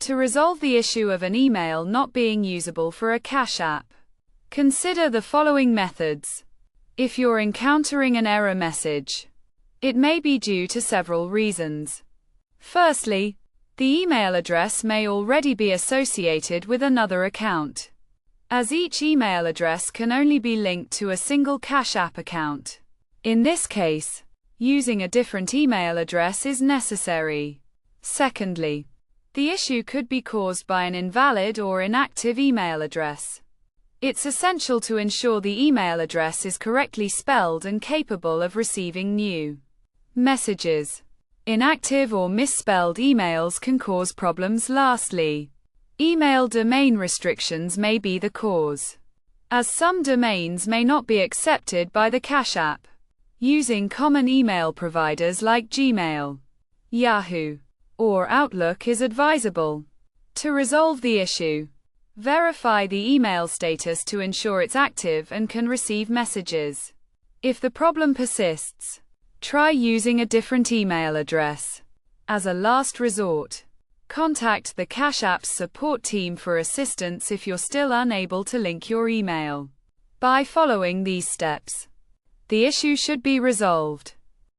To resolve the issue of an email not being usable for a Cash App, consider the following methods. If you're encountering an error message, it may be due to several reasons. Firstly, the email address may already be associated with another account, as each email address can only be linked to a single Cash App account. In this case, using a different email address is necessary. Secondly, the issue could be caused by an invalid or inactive email address. It's essential to ensure the email address is correctly spelled and capable of receiving new messages. Inactive or misspelled emails can cause problems. Lastly, email domain restrictions may be the cause, as some domains may not be accepted by the Cash App. Using common email providers like Gmail, Yahoo, or Outlook is advisable. To resolve the issue, verify the email status to ensure it's active and can receive messages. If the problem persists, try using a different email address. As a last resort, contact the Cash App's support team for assistance if you're still unable to link your email. By following these steps, the issue should be resolved.